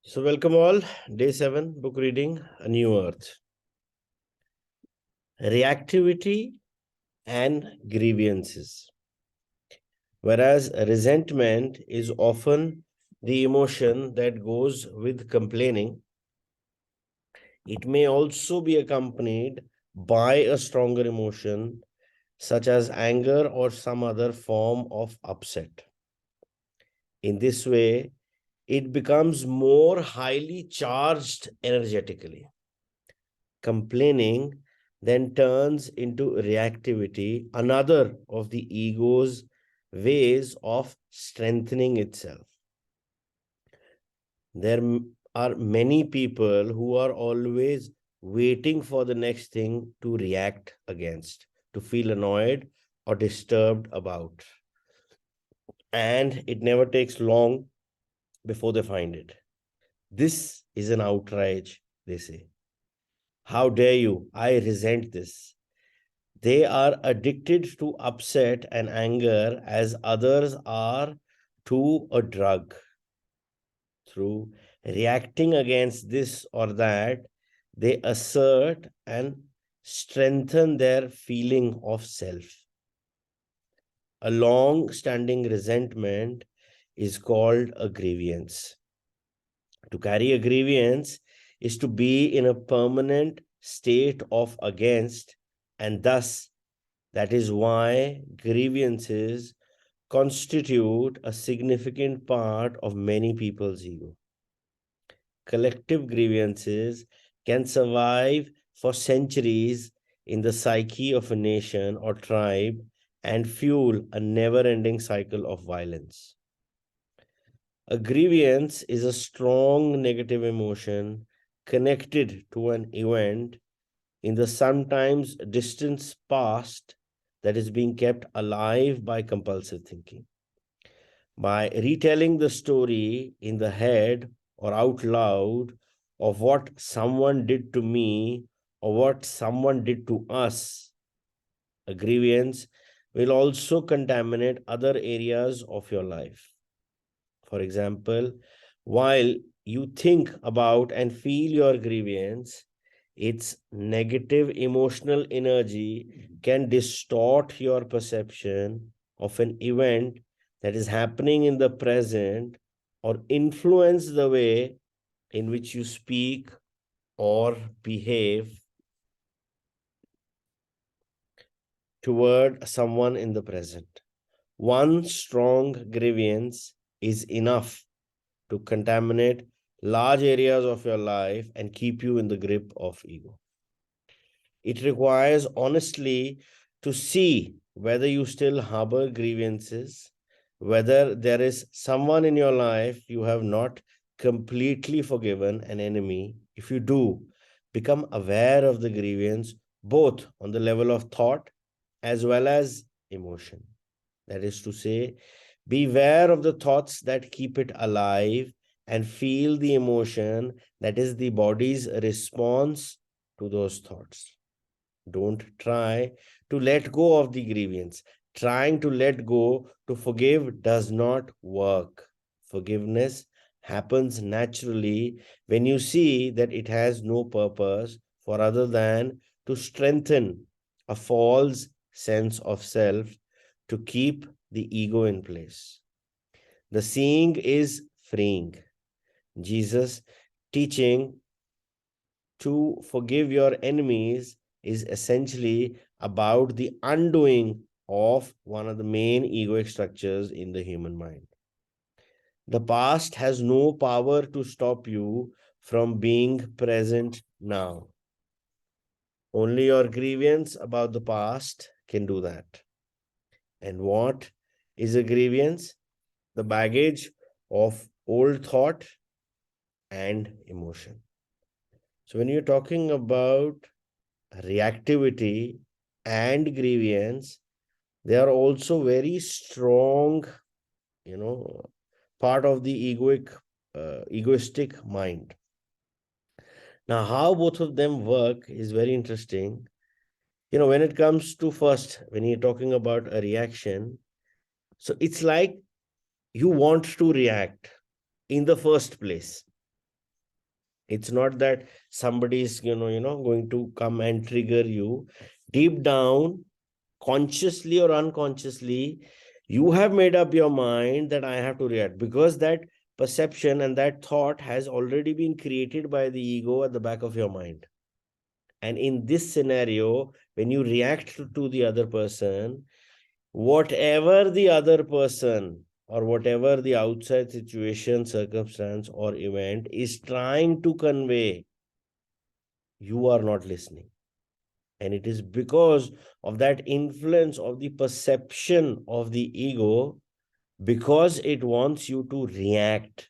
So, welcome all. Day 7, book reading, A New Earth. Reactivity and grievances. Whereas resentment is often the emotion that goes with complaining, it may also be accompanied by a stronger emotion such as anger or some other form of upset. In this way, it becomes more highly charged energetically. Complaining then turns into reactivity, another of the ego's ways of strengthening itself. There are many people who are always waiting for the next thing to react against, to feel annoyed or disturbed about. And it never takes long before they find it. This is an outrage, they say. How dare you? I resent this. They are addicted to upset and anger as others are to a drug. Through reacting against this or that, they assert and strengthen their feeling of self. A long standing resentment is called a grievance. To carry a grievance is to be in a permanent state of against, and thus that is why grievances constitute a significant part of many people's ego. Collective grievances can survive for centuries in the psyche of a nation or tribe and fuel a never ending cycle of violence. A grievance is a strong negative emotion connected to an event in the sometimes distant past that is being kept alive by compulsive thinking. By retelling the story in the head or out loud of what someone did to me or what someone did to us, a grievance will also contaminate other areas of your life. For example, while you think about and feel your grievance, its negative emotional energy can distort your perception of an event that is happening in the present or influence the way in which you speak or behave toward someone in the present. One strong grievance is enough to contaminate large areas of your life and keep you in the grip of ego. It requires honestly to see whether you still harbor grievances, whether there is someone in your life you have not completely forgiven, an enemy. If you do, become aware of the grievance both on the level of thought as well as emotion. That is to say, beware of the thoughts that keep it alive and feel the emotion that is the body's response to those thoughts. Don't try to let go of the grievance. Trying to let go to forgive does not work. Forgiveness happens naturally when you see that it has no purpose for other than to strengthen a false sense of self to keep the ego in place. The seeing is freeing. Jesus' teaching to forgive your enemies is essentially about the undoing of one of the main egoic structures in the human mind. The past has no power to stop you from being present now. Only your grievance about the past can do that. And what is a grievance? The baggage of old thought and emotion. So, when you're talking about reactivity and grievance, they are also very strong, you know, part of the egoistic mind. Now, how both of them work is very interesting. When it comes to first, when you're talking about a reaction, so it's like you want to react in the first place. It's not that somebody's going to come and trigger you. Deep down, consciously or unconsciously, you have made up your mind that I have to react, because that perception and that thought has already been created by the ego at the back of your mind. And in this scenario, when you react to the other person, whatever the other person or whatever the outside situation, circumstance, or event is trying to convey, you are not listening. And it is because of that influence of the perception of the ego, because it wants you to react.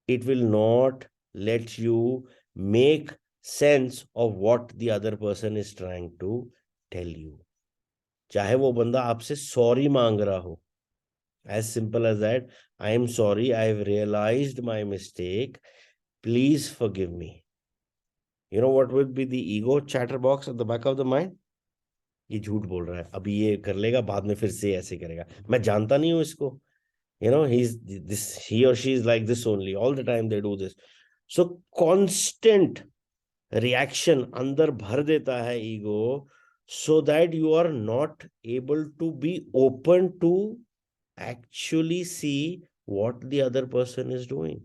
It will not let you make sense of what the other person is trying to tell you. चाहे वो बंदा आपसे sorry मांग रहा हो, as simple as that, I am sorry, I have realized my mistake, please forgive me. You know what will be the ego chatterbox at the back of the mind? ये झूठ बोल रहा है, अभी ये कर लेगा, बाद में फिर से ऐसे करेगा, मैं जानता नहीं हूं इसको. He or she is like this only, all the time they do this. So constant reaction अंदर भर देता है ego, so that you are not able to be open to actually see what the other person is doing.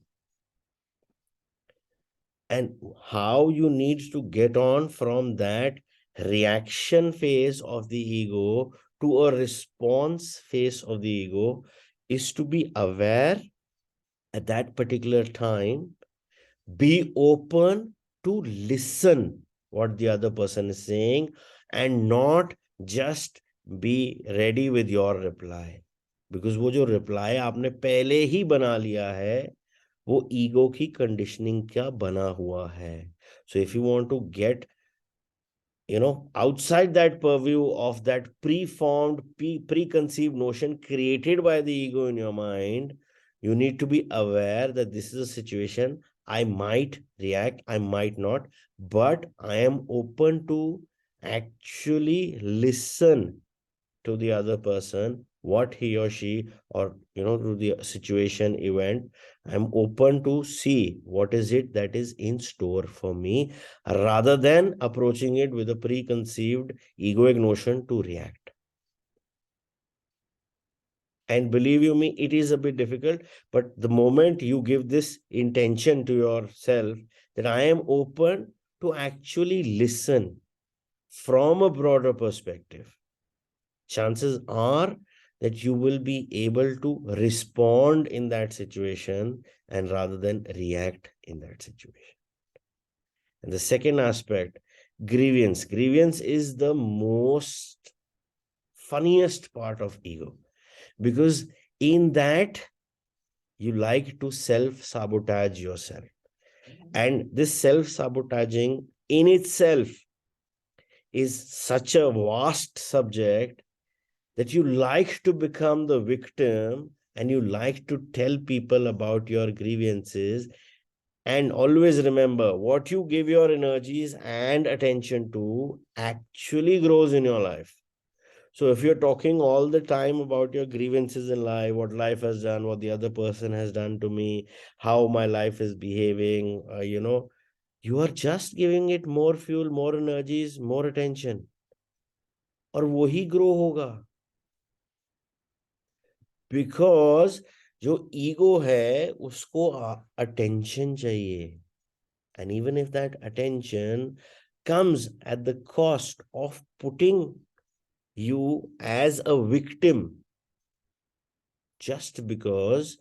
And how you need to get on from that reaction phase of the ego to a response phase of the ego is to be aware at that particular time, be open to listen what the other person is saying, and not just be ready with your reply. Because वो जो reply आपने पहले ही बना लिया है, वो ego की conditioning क्या बना हुआ है. So if you want to get outside that purview of that preformed, preconceived notion created by the ego in your mind, you need to be aware that this is a situation. I might react, I might not, but I am open to actually listen to the other person, what he or she, or to the situation, event. I'm open to see what is it that is in store for me, rather than approaching it with a preconceived egoic notion to react. And believe you me, it is a bit difficult, but the moment you give this intention to yourself that I am open to actually listen from a broader perspective, chances are that you will be able to respond in that situation, and rather than react in that situation. And the second aspect, grievance. Grievance is the most funniest part of ego, because in that you like to self-sabotage yourself. And this self-sabotaging in itself is such a vast subject that you like to become the victim, and you like to tell people about your grievances. And always remember, what you give your energies and attention to actually grows in your life. So if you're talking all the time about your grievances in life, what life has done, what the other person has done to me, how my life is behaving, you are just giving it more fuel, more energies, more attention. और वही grow होगा. Because जो ego है उसको attention चाहिए. And even if that attention comes at the cost of putting you as a victim, just because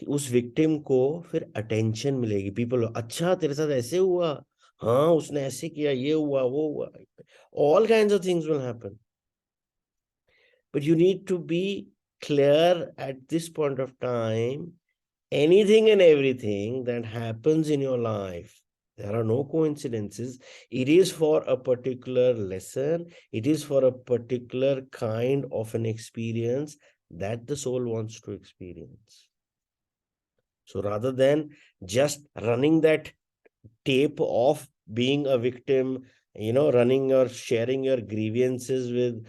उस victim को फिर attention मिलेगी. People, अच्छा तेरे साथ ऐसे हुआ, हाँ उसने ऐसे किया, ये हुआ, वो हुआ. All kinds of things will happen. But you need to be clear at this point of time, anything and everything that happens in your life, there are no coincidences. It is for a particular lesson. It is for a particular kind of an experience that the soul wants to experience. So rather than just running that tape of being a victim, running or sharing your grievances with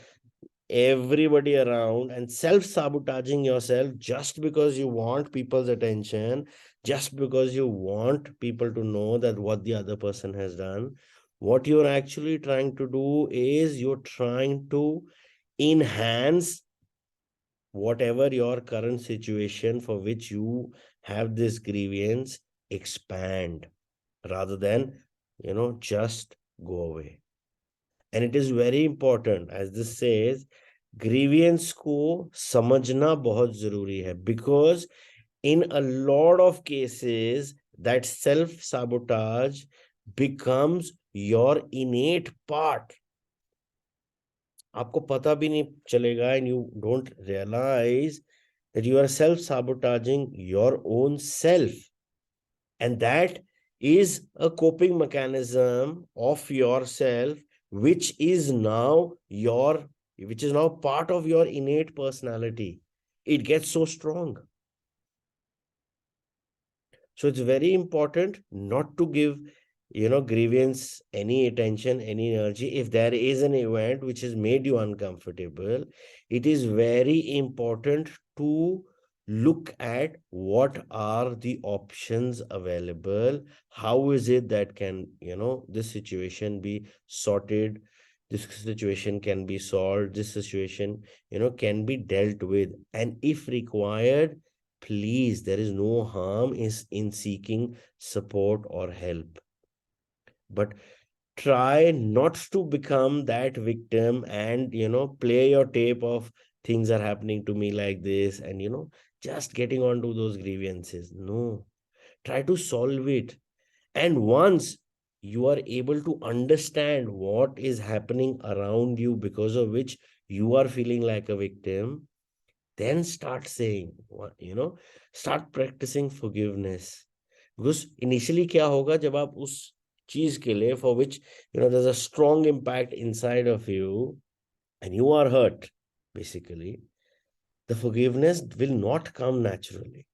everybody around and self-sabotaging yourself just because you want people's attention, just because you want people to know that what the other person has done, what you're actually trying to do is you're trying to enhance whatever your current situation for which you have this grievance, expand rather than just go away. And it is very important, as this says, grievance को समझना बहुत जरूरी है, because in a lot of cases that self sabotage becomes your innate part. आपको पता भी नहीं चलेगा, and you don't realize that you are self sabotaging your own self, and that is a coping mechanism of yourself, which is now part of your innate personality. It gets so strong. So it's very important not to give grievance any attention, any energy. If there is an event which has made you uncomfortable, it is very important to look at what are the options available. How is it that can this situation be sorted, this situation can be solved, this situation can be dealt with, and if required, please, there is no harm in seeking support or help. But try not to become that victim and play your tape of things are happening to me like this, and just getting onto those grievances. No, try to solve it. And once you are able to understand what is happening around you because of which you are feeling like a victim, then start saying, start practicing forgiveness. Because initially क्या होगा जब आप उस चीज के लिए for which there's a strong impact inside of you and you are hurt, basically the forgiveness will not come naturally.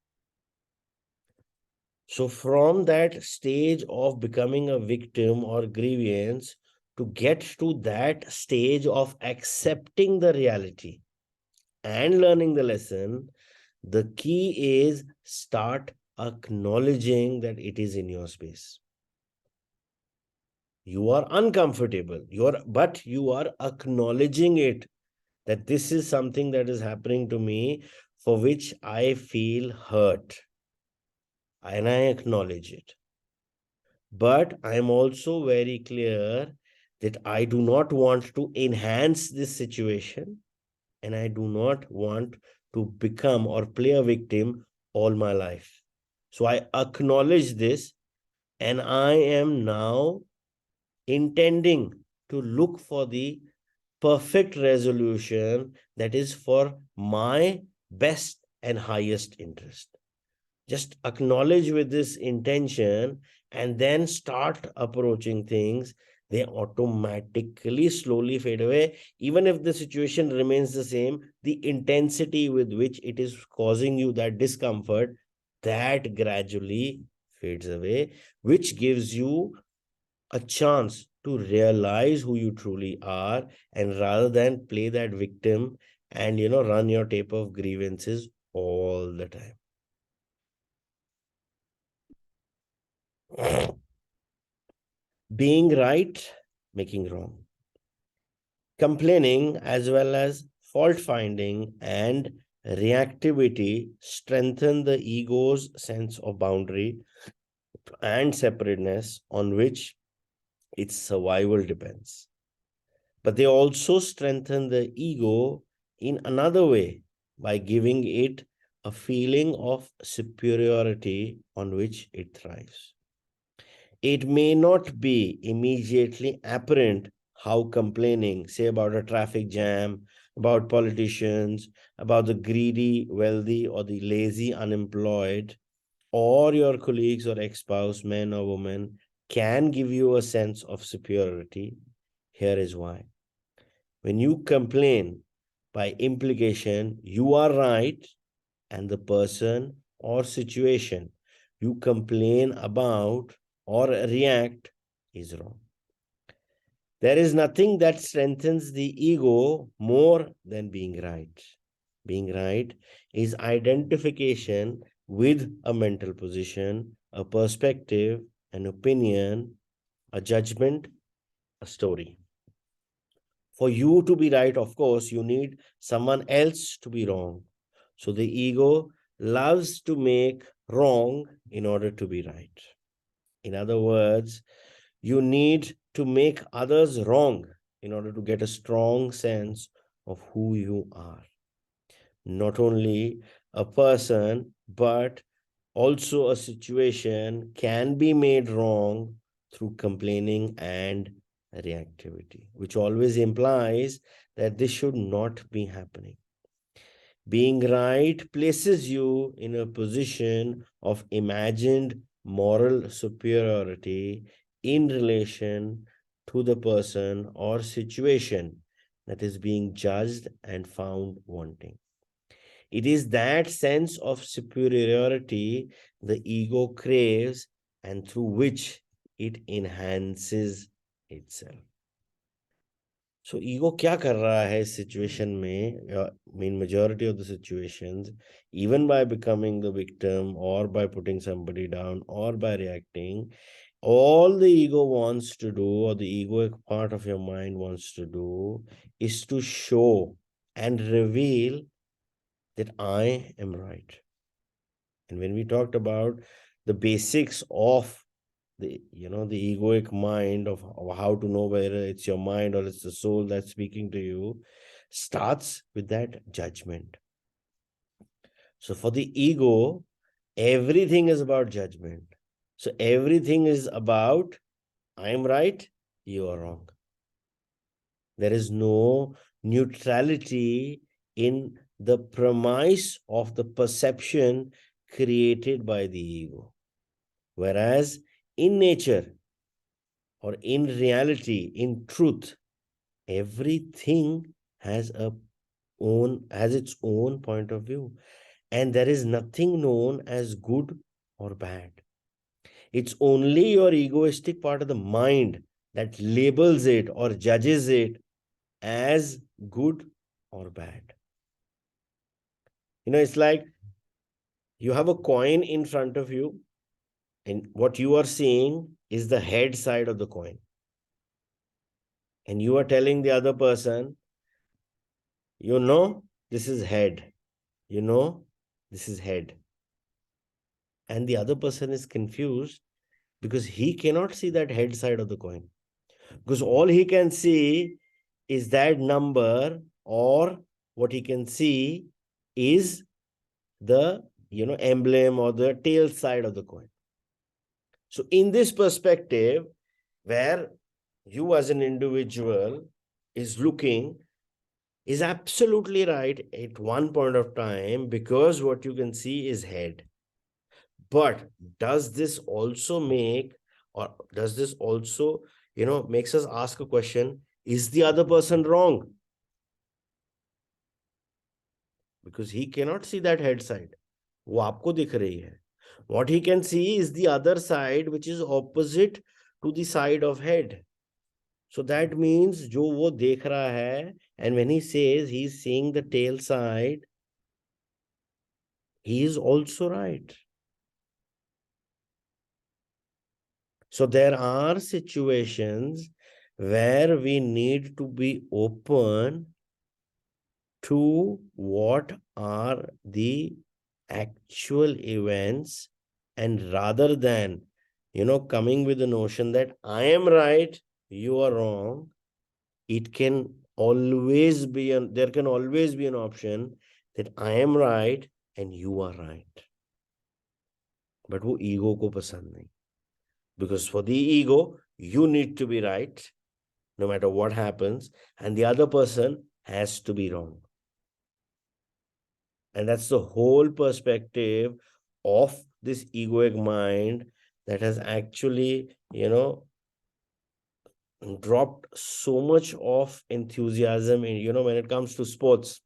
So from that stage of becoming a victim or grievance, to get to that stage of accepting the reality and learning the lesson, the key is start acknowledging that it is in your space. You are uncomfortable, but you are acknowledging it, that this is something that is happening to me for which I feel hurt, and I acknowledge it. But I am also very clear that I do not want to enhance this situation, and I do not want to become or play a victim all my life. So I acknowledge this, and I am now intending to look for the perfect resolution that is for my best and highest interest. Just acknowledge with this intention and then start approaching things. They automatically slowly fade away. Even if the situation remains the same, the intensity with which it is causing you that discomfort, that gradually fades away, which gives you a chance to realize who you truly are, and rather than play that victim and run your tape of grievances all the time. Being right, making wrong, complaining, as well as fault finding and reactivity strengthen the ego's sense of boundary and separateness on which its survival depends. But they also strengthen the ego in another way by giving it a feeling of superiority on which it thrives. It may not be immediately apparent how complaining, say about a traffic jam, about politicians, about the greedy, wealthy, or the lazy, unemployed, or your colleagues or ex-spouse, men or women, can give you a sense of superiority. Here is why. When you complain, by implication, you are right, and the person or situation you complain about or react is wrong. There is nothing that strengthens the ego more than being right. Being right is identification with a mental position, a perspective, an opinion, a judgment, a story. For you to be right, of course, you need someone else to be wrong. So the ego loves to make wrong in order to be right. In other words, you need to make others wrong in order to get a strong sense of who you are. Not only a person, but also a situation can be made wrong through complaining and reactivity, which always implies that this should not be happening. Being right places you in a position of imagined moral superiority in relation to the person or situation that is being judged and found wanting. It is that sense of superiority the ego craves and through which it enhances itself. So ego क्या कर रहा है इस situation में? In majority of the situations, even by becoming the victim or by putting somebody down or by reacting, all the ego wants to do, or the egoic part of your mind wants to do, is to show and reveal that I am right. And when we talked about the basics of the egoic mind of how to know whether it's your mind or it's the soul that's speaking to you, starts with that judgment. So for the ego, everything is about judgment. So everything is about I am right, you are wrong. There is no neutrality in the premise of the perception created by the ego. Whereas in nature, or in reality, in truth, everything has its own point of view, and there is nothing known as good or bad. It's only your egoistic part of the mind that labels it or judges it as good or bad. It's like you have a coin in front of you, and what you are seeing is the head side of the coin. And you are telling the other person, this is head. This is head. And the other person is confused because he cannot see that head side of the coin. Because all he can see is that number, or what he can see is the emblem or the tail side of the coin. So in this perspective, where you as an individual is looking, is absolutely right at one point of time, because what you can see is head. But does this also makes us ask a question, is the other person wrong? Because he cannot see that head side. वो आपको दिख रही है. What he can see is the other side, which is opposite to the side of head. So that means जो वो देख रहा है, and when he says he's seeing the tail side, he is also right. So there are situations where we need to be open to what are the actual events, and rather than coming with the notion that I am right, you are wrong, it can always be there can always be an option that I am right and you are right. But वो ego को पसंद नहीं. Because for the ego, you need to be right no matter what happens, and the other person has to be wrong. And that's the whole perspective of this egoic mind that has actually, dropped so much of enthusiasm in, when it comes to sports.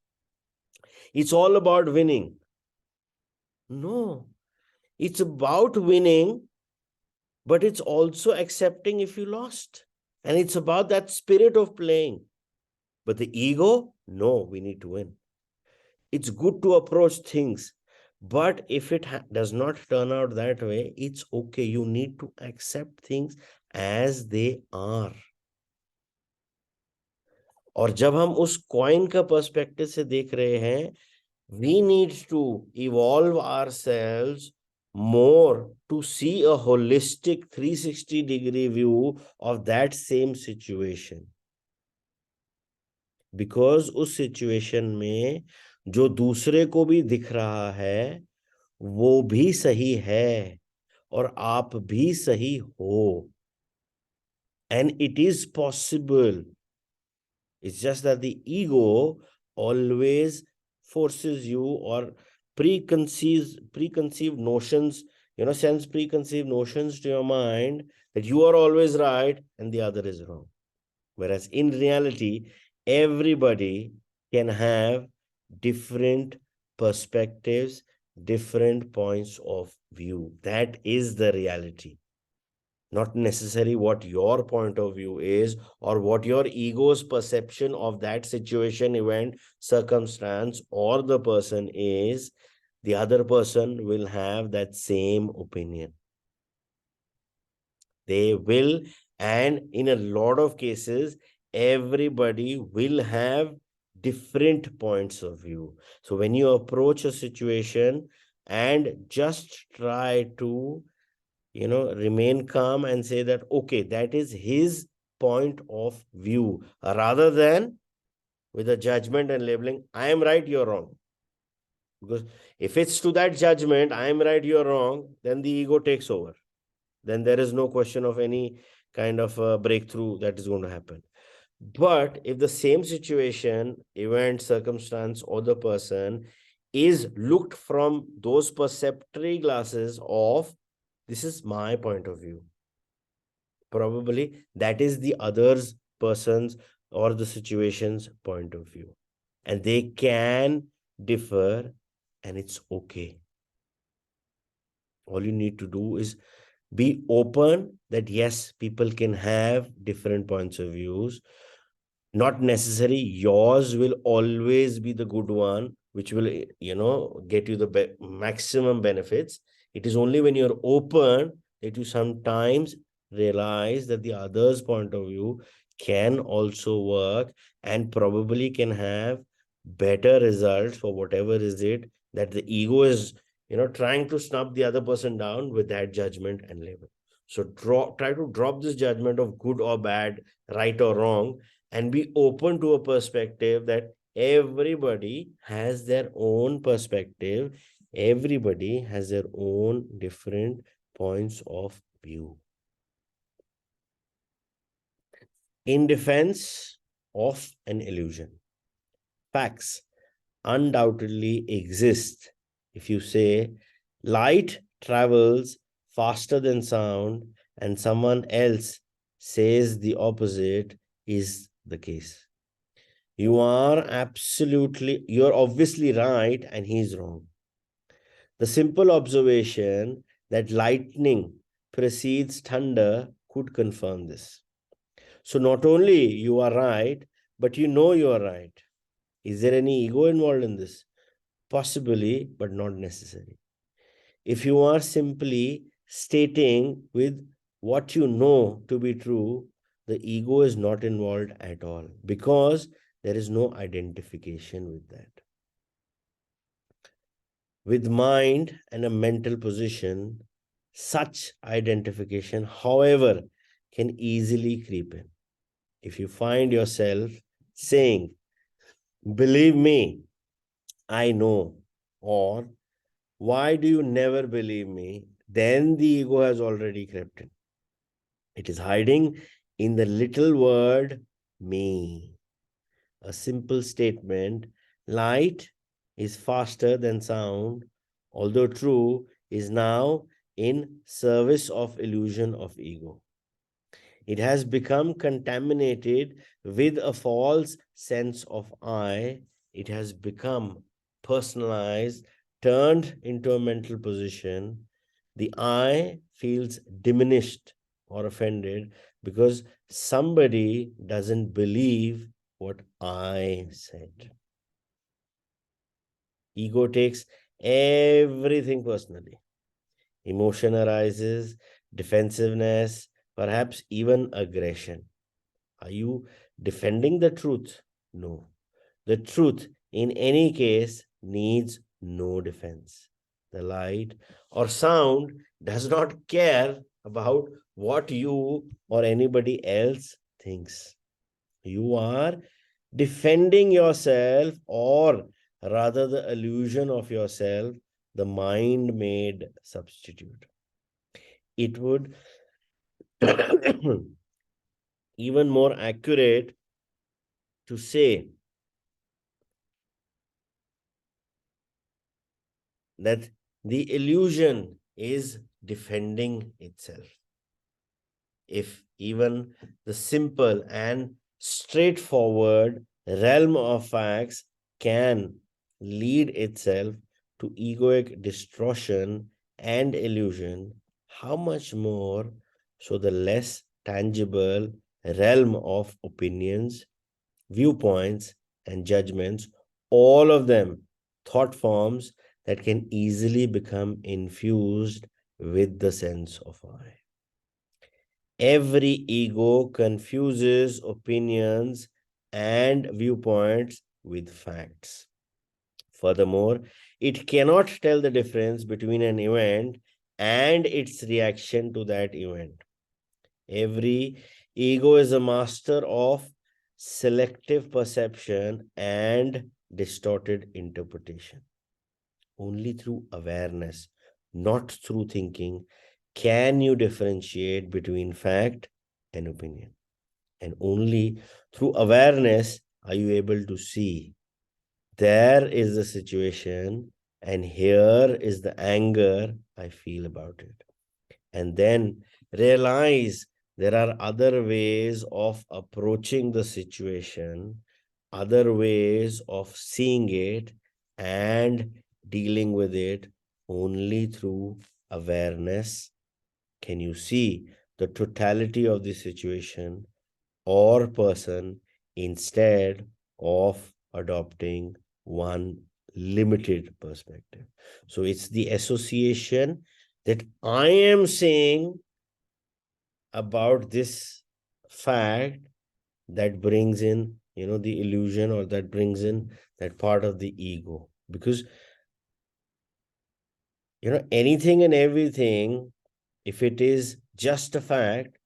It's all about winning. No, it's about winning, but it's also accepting if you lost. And it's about that spirit of playing. But the ego, no, we need to win. It's good to approach things, but if it does not turn out that way, it's okay. You need to accept things as they are. और जब हम उस coin का perspective से देख रहे हैं, we need to evolve ourselves more to see a holistic 360-degree view of that same situation. Because उस situation में जो दूसरे को भी दिख रहा है वो भी सही है और आप भी सही हो. And it is possible. It's just that the ego always forces you or preconceived notions, sends preconceived notions to your mind that you are always right and the other is wrong. Whereas in reality, everybody can have different perspectives, different points of view. That is the reality. Not necessarily what your point of view is or what your ego's perception of that situation, event, circumstance, or the person is. The other person will have that same opinion. They will, and in a lot of cases, everybody will have different points of view. So when you approach a situation and just try to remain calm and say that, okay, that is his point of view, rather than with a judgment and labeling, I am right, you're wrong. Because if it's to that judgment, I am right, you're wrong, then the ego takes over. Then there is no question of any kind of a breakthrough that is going to happen. But if the same situation, event, circumstance, or the person is looked from those perceptory glasses of, this is my point of view, probably that is the other's person's or the situation's point of view. And they can differ, and it's okay. All you need to do is be open that yes, people can have different points of views. Not necessarily yours will always be the good one, which will, get you the maximum benefits. It is only when you're open that you sometimes realize that the other's point of view can also work and probably can have better results for whatever is it that the ego is, trying to snub the other person down with that judgment and label. So try to drop this judgment of good or bad, right or wrong, and be open to a perspective that everybody has their own perspective. Everybody has their own different points of view. In defense of an illusion, facts undoubtedly exist. If you say light travels faster than sound and someone else says the opposite is the case, you're obviously right and he's wrong. The simple observation that lightning precedes thunder could confirm this. So not only you are right, but you are right. Is there any ego involved in this? Possibly, but not necessary. If you are simply stating with what you know to be true, the ego is not involved at all because there is no identification with that. With mind and a mental position, such identification, however, can easily creep in. If you find yourself saying, believe me, I know, or why do you never believe me? Then the ego has already crept in. It is hiding in the little word me. A simple statement, light is faster than sound, although true, is now in service of illusion of ego. It has become contaminated with a false sense of I. It has become personalized, turned into a mental position. The I feels diminished or offended because somebody doesn't believe what I said. Ego takes everything personally. Emotion arises, defensiveness, perhaps even aggression. Are you defending the truth? No. The truth, in any case, needs no defense. The light or sound does not care about what you or anybody else thinks. You are defending yourself, or rather, the illusion of yourself, the mind made substitute. It would even more accurate to say that the illusion is defending itself. If even the simple and straightforward realm of facts can lead itself to egoic distortion and illusion, how much more so the less tangible realm of opinions, viewpoints, and judgments, all of them thought forms that can easily become infused with the sense of I. Every ego confuses opinions and viewpoints with facts. Furthermore, it cannot tell the difference between an event and its reaction to that event. Every ego is a master of selective perception and distorted interpretation. Only through awareness, not through thinking, can you differentiate between fact and opinion. And only through awareness are you able to see there is the situation and here is the anger I feel about it. And then realize there are other ways of approaching the situation, other ways of seeing it and dealing with it. Only through awareness can you see the totality of the situation or person instead of adopting one limited perspective. So it's the association that I am saying about this fact that brings in, the illusion, or that brings in that part of the ego. Because, anything and everything, if it is just a fact,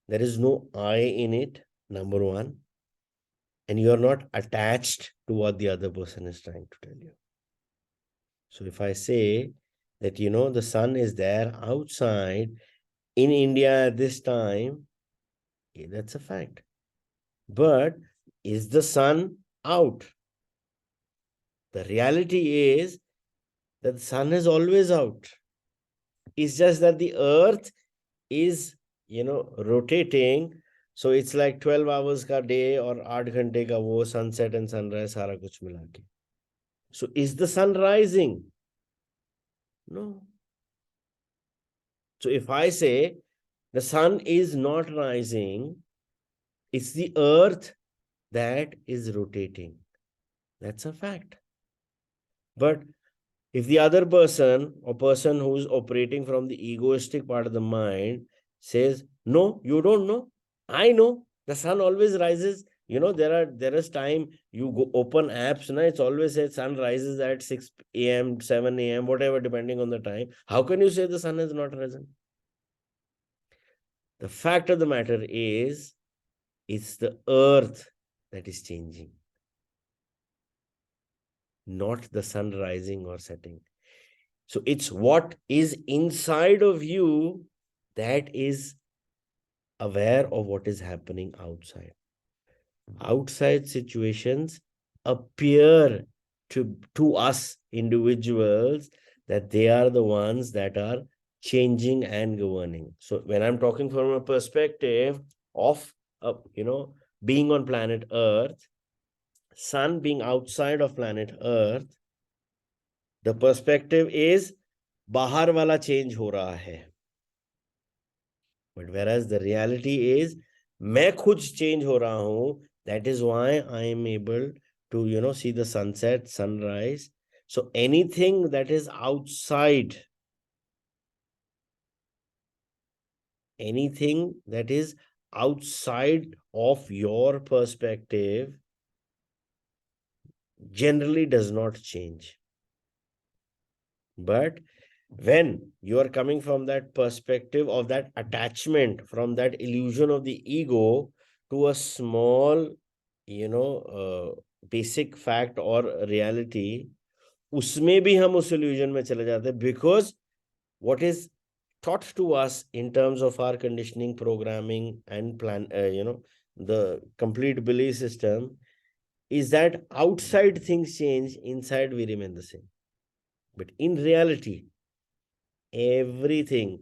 there is no I in it, number one, and you're not attached to what the other person is trying to tell you. So if I say that, the sun is there outside in India at this time, that's a fact. But is the sun out? The reality is that the sun is always out. It's just that the earth is, rotating. So it's like 12 hours ka day or 8 ghante ka wo sunset and sunrise sara kuch mila ke. So is the sun rising? No. So if I say the sun is not rising, it's the earth that is rotating. That's a fact. But if the other person or person who's operating from the egoistic part of the mind says, no, you don't know. I know the sun always rises. There is time you go open apps, na, it's always said sun rises at 6 a.m., 7 a.m., whatever, depending on the time. How can you say the sun has not risen? The fact of the matter is, it's the earth that is changing, not the sun rising or setting. So it's what is inside of you that is aware of what is happening outside. Outside situations appear to us individuals that they are the ones that are changing and governing. So when I'm talking from a perspective of, being on planet Earth, sun being outside of planet Earth, the perspective is bahar wala change ho raha hai. But whereas the reality is, मैं खुद change हो रहा हूँ. That is why I am able to, see the sunset, sunrise. So anything that is outside, anything that is outside of your perspective generally does not change. But when you are coming from that perspective of that attachment, from that illusion of the ego to a small, basic fact or reality, उसमें भी हम उस illusion में चले जाते हैं, because what is taught to us in terms of our conditioning, programming, and plan, the complete belief system is that outside things change, inside we remain the same. But in reality, everything,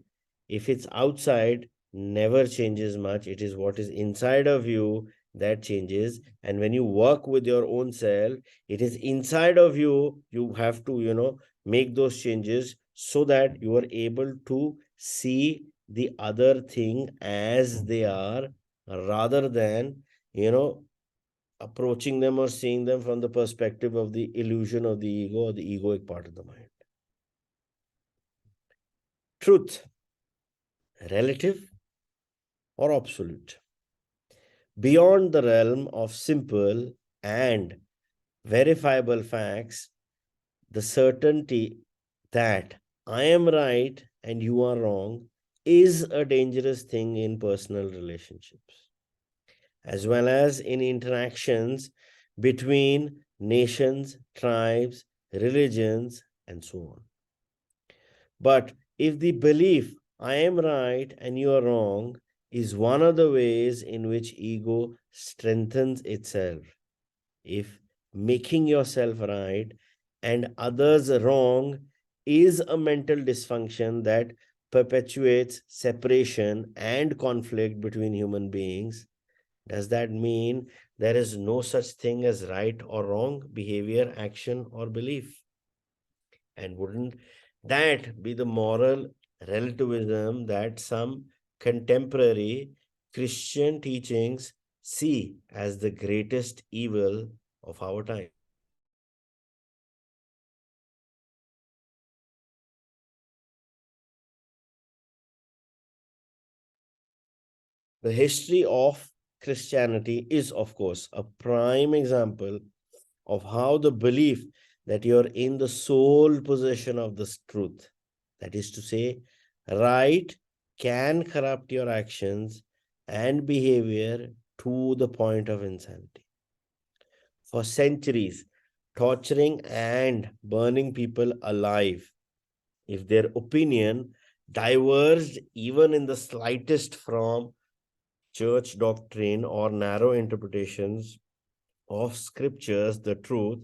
if it's outside, never changes much. It is what is inside of you that changes. And when you work with your own self, it is inside of you. You have to, make those changes so that you are able to see the other thing as they are, rather than, approaching them or seeing them from the perspective of the illusion of the ego or the egoic part of the mind. Truth, relative or absolute, beyond the realm of simple and verifiable facts, the certainty that I am right and you are wrong is a dangerous thing in personal relationships, as well as in interactions between nations, tribes, religions, and so on. But if the belief I am right and you are wrong is one of the ways in which ego strengthens itself, if making yourself right and others wrong is a mental dysfunction that perpetuates separation and conflict between human beings, does that mean there is no such thing as right or wrong behavior, action, or belief? And wouldn't that be the moral relativism that some contemporary Christian teachings see as the greatest evil of our time? The history of Christianity is, of course, a prime example of how the belief that you're in the sole possession of this truth, that is to say, right, can corrupt your actions and behavior to the point of insanity. For centuries, torturing and burning people alive if their opinion diverged even in the slightest from church doctrine or narrow interpretations of scriptures, the truth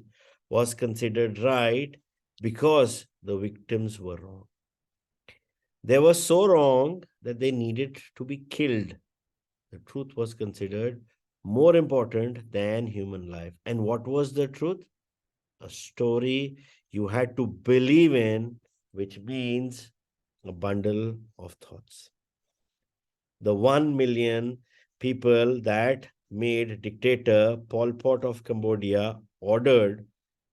was considered right because the victims were wrong. They were so wrong that they needed to be killed. The truth was considered more important than human life. And what was the truth? A story you had to believe in, which means a bundle of thoughts. The 1 million people that made dictator Pol Pot of Cambodia ordered,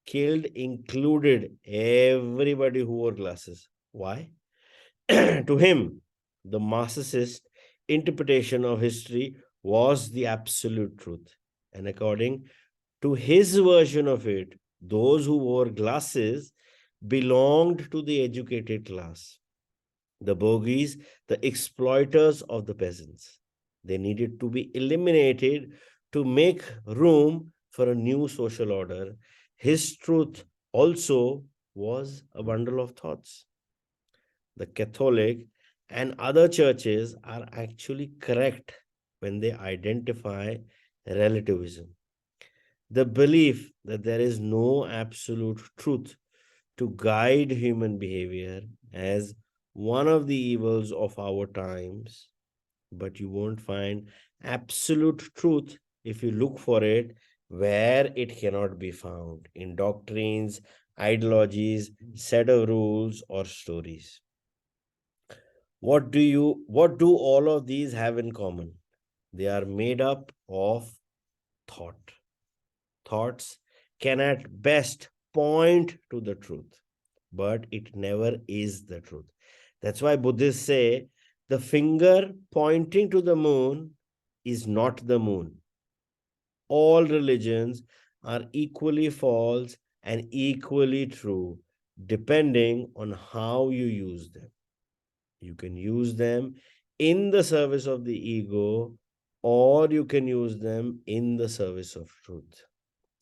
killed, included everybody who wore glasses. Why? To him, the Marxist interpretation of history was the absolute truth. And according to his version of it, those who wore glasses belonged to the educated class, the bogies, the exploiters of the peasants. They needed to be eliminated to make room for a new social order. His truth also was a bundle of thoughts. The Catholic and other churches are actually correct when they identify relativism, the belief that there is no absolute truth, to guide human behavior as one of the evils of our times. But you won't find absolute truth if you look for it where it cannot be found, in doctrines, ideologies, set of rules, or stories. What do all of these have in common? They are made up of thought. Thoughts can at best point to the truth, but it never is the truth. That's why Buddhists say the finger pointing to the moon is not the moon. All religions are equally false and equally true, depending on how you use them. You can use them in the service of the ego, or you can use them in the service of truth.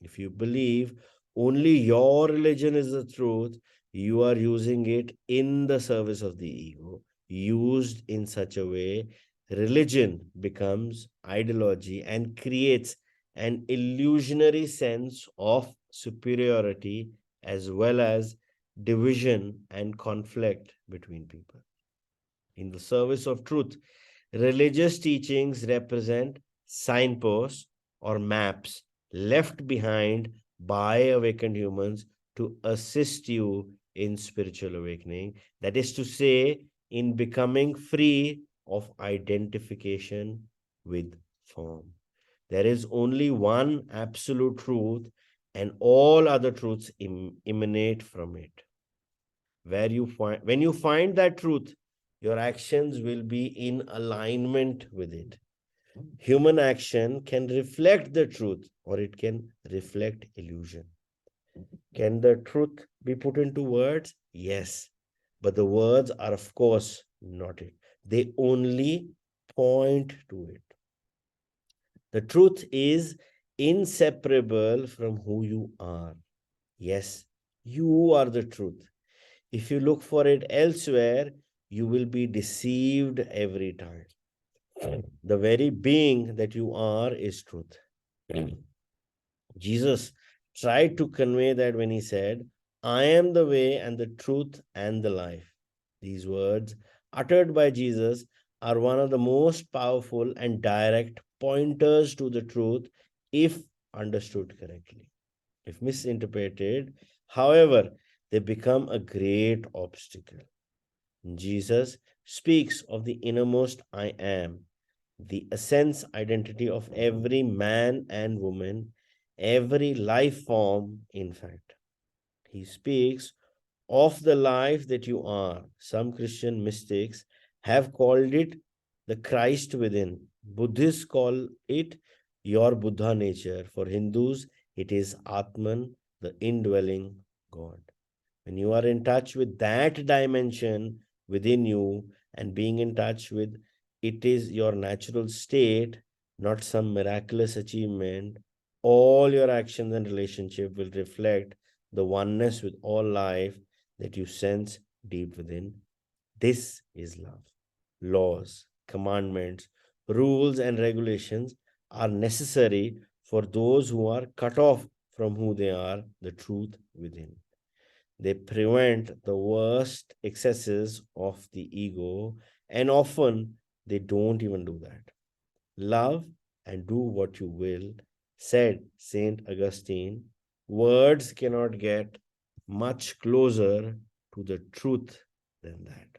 If you believe only your religion is the truth, you are using it in the service of the ego. Used in such a way, religion becomes ideology and creates an illusionary sense of superiority as well as division and conflict between people. In the service of truth, religious teachings represent signposts or maps left behind by awakened humans to assist you in spiritual awakening. That is to say, in becoming free of identification with form. There is only one absolute truth, and all other truths emanate from it. When you find that truth, your actions will be in alignment with it. Human action can reflect the truth or it can reflect illusion. Can the truth be put into words? Yes. But the words are, of course, not it. They only point to it. The truth is inseparable from who you are. Yes, you are the truth. If you look for it elsewhere, you will be deceived every time. The very being that you are is truth. Jesus tried to convey that when he said, I am the way and the truth and the life. These words, uttered by Jesus, are one of the most powerful and direct pointers to the truth if understood correctly. If misinterpreted, however, they become a great obstacle. Jesus speaks of the innermost I am, the essence identity of every man and woman, every life form, in fact. He speaks of the life that you are. Some Christian mystics have called it the Christ within. Buddhists call it your Buddha nature. For Hindus, it is Atman, the indwelling God. When you are in touch with that dimension within you and being in touch with it is your natural state, not some miraculous achievement, all your actions and relationship will reflect the oneness with all life that you sense deep within. This is love. Laws, commandments, rules, and regulations are necessary for those who are cut off from who they are, the truth within. They prevent the worst excesses of the ego, and often they don't even do that. Love and do what you will, said Saint Augustine. Words cannot get much closer to the truth than that.